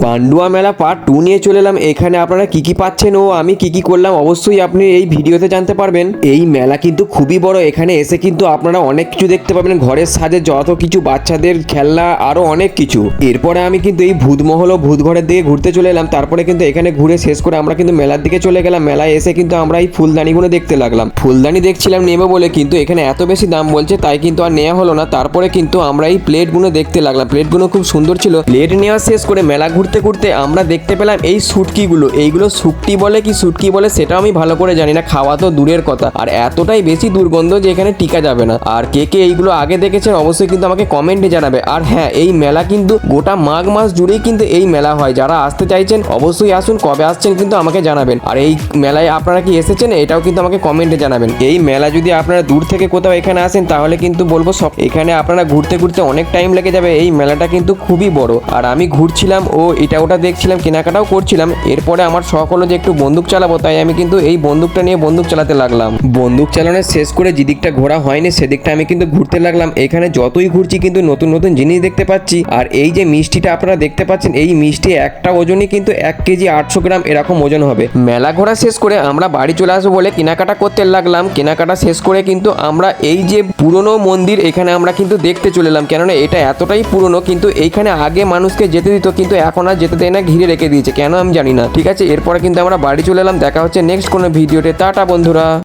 পান্ডুয়া মেলা পার্ট 2 নিয়ে চলে এলাম। এখানে আপনারা কি কি পাচ্ছেন ও আমি কি কি করলাম অবশ্যই আপনি এই ভিডিওতে জানতে পারবেন। এই মেলা কিন্তু খুবই বড়, এখানে এসে কিন্তু আপনারা অনেক কিছু দেখতে পাবেন, ঘরের সাজে যত কিছু, বাচ্চাদের খেলনা, আরো অনেক কিছু। এরপরে আমি কিন্তু এই ভূতমহল ও ভূত ঘরের দিকে ঘুরতে চলে এলাম। তারপরে কিন্তু এখানে ঘুরে শেষ করে আমরা কিন্তু মেলার দিকে চলে গেলাম। মেলায় এসে কিন্তু আমরা এই ফুলদানিগুলো দেখতে লাগলাম। ফুলদানি দেখছিলাম নেবো বলে, কিন্তু এখানে এত বেশি দাম বলছে তাই কিন্তু আর নেওয়া হলো না। তারপরে কিন্তু আমরা এই প্লেটগুলো দেখতে লাগলাম, প্লেটগুলো খুব সুন্দর ছিল। প্লেট নেওয়া শেষ করে মেলা ঘুরতে ঘুরতে আমরা দেখতে পেলাম এই শুটকিগুলো। এইগুলো শুটকি বলে কি শুটকি বলে সেটাও আমি ভালো করে জানি না, খাওয়া তো দূরের কথা, আর এতটাই বেশি দুর্গন্ধ যে এখানে টিকা যাবে না। আর কে কে এইগুলো আগে দেখেছেন অবশ্যই কিন্তু আমাকে কমেন্টে জানাবে। আর হ্যাঁ, এই মেলা কিন্তু গোটা মাঘ মাস জুড়েই কিন্তু এই মেলা হয়। যারা আসতে চাইছেন অবশ্যই আসুন, কবে আসছেন কিন্তু আমাকে জানাবেন। আর এই মেলায় আপনারা কি এসেছেন এটাও কিন্তু আমাকে কমেন্টে জানাবেন। এই মেলা যদি আপনারা দূর থেকে কোথাও এখানে আসেন তাহলে কিন্তু বলবো সব, এখানে আপনারা ঘুরতে ঘুরতে অনেক টাইম লেগে যাবে। এই মেলাটা কিন্তু খুবই বড়। আর আমি ঘুরছিলাম ও এটা ওটা দেখছিলাম, কেনাকাটাও করছিলাম। এরপরে আমার শখ হলো যে একটু বন্দুক চালাবো, তাই আমি কিন্তু এই বন্দুকটা নিয়ে বন্দুক চালাতে লাগলাম। বন্দুক চালানোর শেষ করে যেদিকটা ঘোরা হয়নি সেদিকটা আমি কিন্তু ঘুরতে লাগলাম। এখানে যতই ঘুরছি কিন্তু নতুন নতুন জিনিস দেখতে পাচ্ছি। আর এই যে মিষ্টিটা আপনারা দেখতে পাচ্ছেন, এই মিষ্টি একটা ওজনই কিন্তু 1 কেজি 800 গ্রাম এরকম ওজন হবে। মেলা ঘোরা শেষ করে আমরা বাড়ি চলে আসবো বলে কেনাকাটা করতে লাগলাম। কেনাকাটা শেষ করে কিন্তু আমরা এই যে পুরনো মন্দির এখানে আমরা কিন্তু দেখতে চলে এলাম, কেননা এটা এতটাই পুরনো, কিন্তু এইখানে আগে মানুষকে যেতে দিত কিন্তু এখন আর যেতে দেয় না, ঘিরে রেখে দিয়েছে কেন আমি জানি না। ঠিক আছে, এরপরে কিন্তু আমরা বাড়ি চলে এলাম। দেখা হচ্ছে নেক্সট কোনো ভিডিওতে। টাটা বন্ধুরা।